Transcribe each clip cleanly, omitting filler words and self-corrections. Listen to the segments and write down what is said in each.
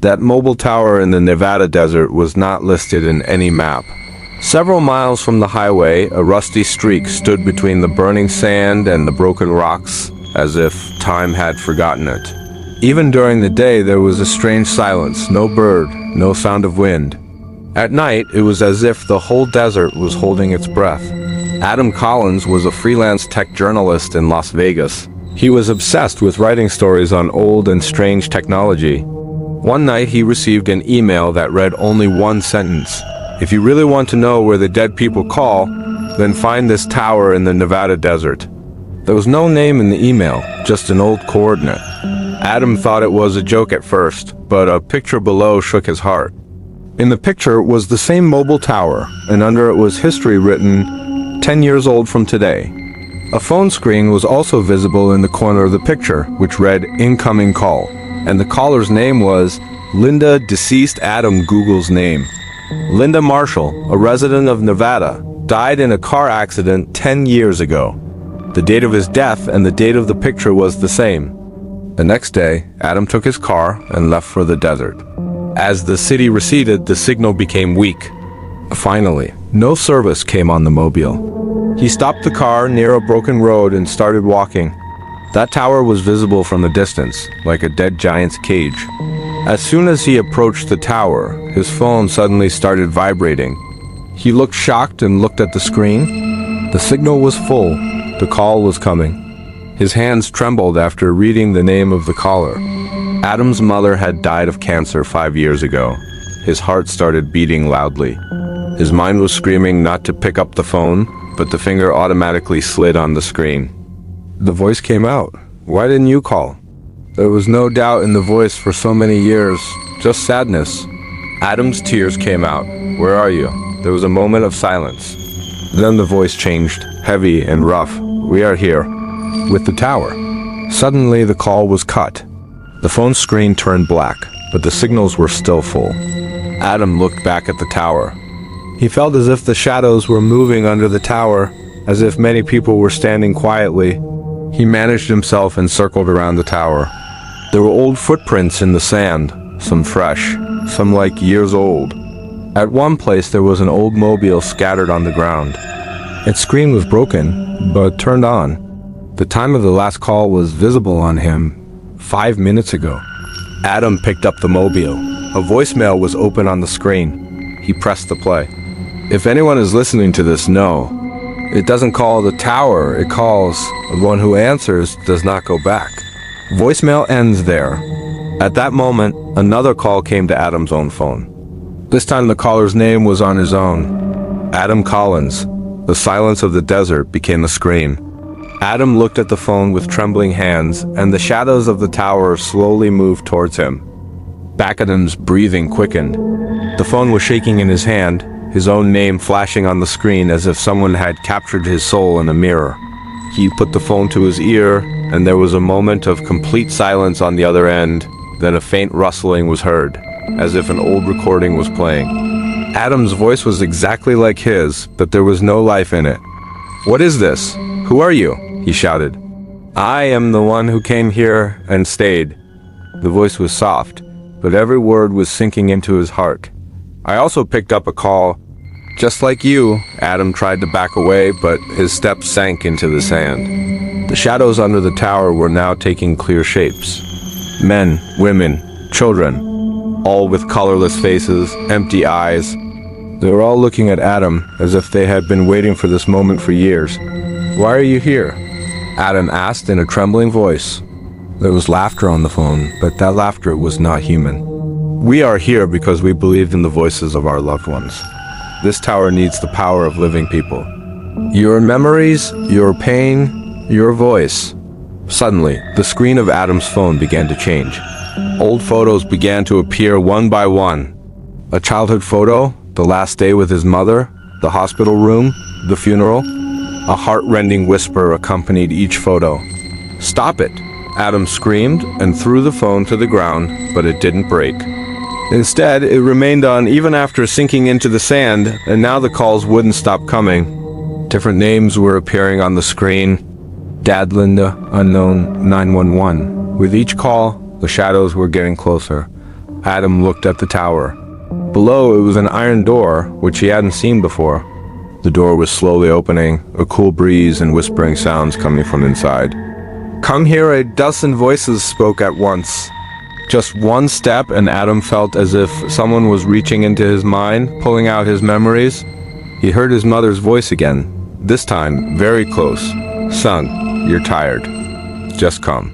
That mobile tower in the Nevada desert was not listed in any map. Several miles from the highway, a rusty streak stood between the burning sand and the broken rocks, as if time had forgotten it. Even during the day, there was a strange silence, no bird, no sound of wind. At night, it was as if the whole desert was holding its breath. Adam Collins was a freelance tech journalist in Las Vegas. He was obsessed with writing stories on old and strange technology. One night, he received an email that read only one sentence. If you really want to know where the dead people call, then find this tower in the Nevada desert. There was no name in the email, just an old coordinate. Adam thought it was a joke at first, but a picture below shook his heart. In the picture was the same mobile tower, and under it was history written, 10 years old from today. A phone screen was also visible in the corner of the picture, which read, incoming call, and the caller's name was Linda deceased Adam Google's name. Linda Marshall, a resident of Nevada, died in a car accident 10 years ago. The date of his death and the date of the picture was the same. The next day, Adam took his car and left for the desert. As the city receded, the signal became weak. Finally, no service came on the mobile. He stopped the car near a broken road and started walking. That tower was visible from the distance, like a dead giant's cage. As soon as he approached the tower, his phone suddenly started vibrating. He looked shocked and looked at the screen. The signal was full. The call was coming. His hands trembled after reading the name of the caller. Adam's mother had died of cancer 5 years ago. His heart started beating loudly. His mind was screaming not to pick up the phone, but the finger automatically slid on the screen. The voice came out. Why didn't you call? There was no doubt in the voice for so many years, just sadness. Adam's tears came out. Where are you? There was a moment of silence. Then the voice changed, heavy and rough. We are here, with the tower. Suddenly the call was cut. The phone screen turned black, but the signals were still full. Adam looked back at the tower. He felt as if the shadows were moving under the tower, as if many people were standing quietly. He managed himself and circled around the tower. There were old footprints in the sand, some fresh, some like years old. At one place there was an old mobile scattered on the ground. Its screen was broken, but turned on. The time of the last call was visible on him 5 minutes ago. Adam picked up the mobile. A voicemail was open on the screen. He pressed the play. If anyone is listening to this, no. It doesn't call the tower, it calls. The one who answers does not go back. Voicemail ends there. At that moment, another call came to Adam's own phone. This time the caller's name was on his own. Adam Collins. The silence of the desert became the screen. Adam looked at the phone with trembling hands, and the shadows of the tower slowly moved towards him. Adam's breathing quickened. The phone was shaking in his hand, his own name flashing on the screen as if someone had captured his soul in a mirror. He put the phone to his ear, and there was a moment of complete silence on the other end. Then a faint rustling was heard, as if an old recording was playing. Adam's voice was exactly like his, but there was no life in it. What is this? Who are you? He shouted. I am the one who came here and stayed. The voice was soft, but every word was sinking into his heart. I also picked up a call. Just like you, Adam tried to back away, but his steps sank into the sand. The shadows under the tower were now taking clear shapes. Men, women, children, all with colorless faces, empty eyes. They were all looking at Adam as if they had been waiting for this moment for years. Why are you here? Adam asked in a trembling voice. There was laughter on the phone, but that laughter was not human. We are here because we believed in the voices of our loved ones. This tower needs the power of living people. Your memories, your pain, your voice. Suddenly, the screen of Adam's phone began to change. Old photos began to appear one by one. A childhood photo, the last day with his mother, the hospital room, the funeral. A heart-rending whisper accompanied each photo. Stop it! Adam screamed and threw the phone to the ground, but it didn't break. Instead, it remained on even after sinking into the sand, and now the calls wouldn't stop coming. Different names were appearing on the screen. Dad, Linda, unknown, 911. With each call, the shadows were getting closer. Adam looked at the tower. Below, it was an iron door, which he hadn't seen before. The door was slowly opening, a cool breeze and whispering sounds coming from inside. "Come here," a dozen voices spoke at once. Just one step and Adam felt as if someone was reaching into his mind, pulling out his memories. He heard his mother's voice again, this time very close. "Son, you're tired. Just come."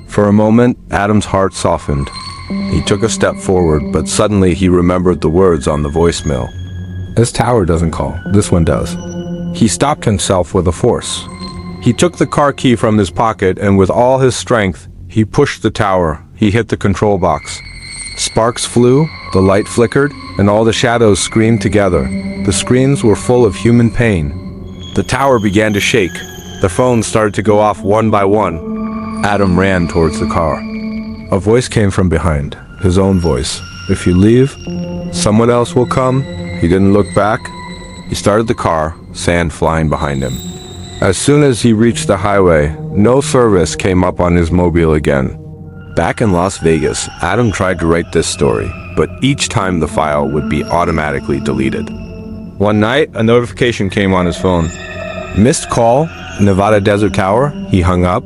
For a moment, Adam's heart softened. He took a step forward, but suddenly he remembered the words on the voicemail. "This tower doesn't call, this one does." He stopped himself with a force. He took the car key from his pocket and with all his strength, he pushed the tower. He hit the control box. Sparks flew, the light flickered, and all the shadows screamed together. The screams were full of human pain. The tower began to shake. The phones started to go off one by one. Adam ran towards the car. A voice came from behind, his own voice. "If you leave, someone else will come." He didn't look back. He started the car, sand flying behind him. As soon as he reached the highway, no service came up on his mobile again. Back in Las Vegas, Adam tried to write this story, but each time the file would be automatically deleted. One night, a notification came on his phone. "Missed call, Nevada Desert Tower." He hung up.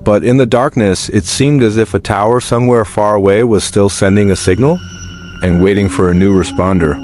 But in the darkness, it seemed as if a tower somewhere far away was still sending a signal and waiting for a new responder.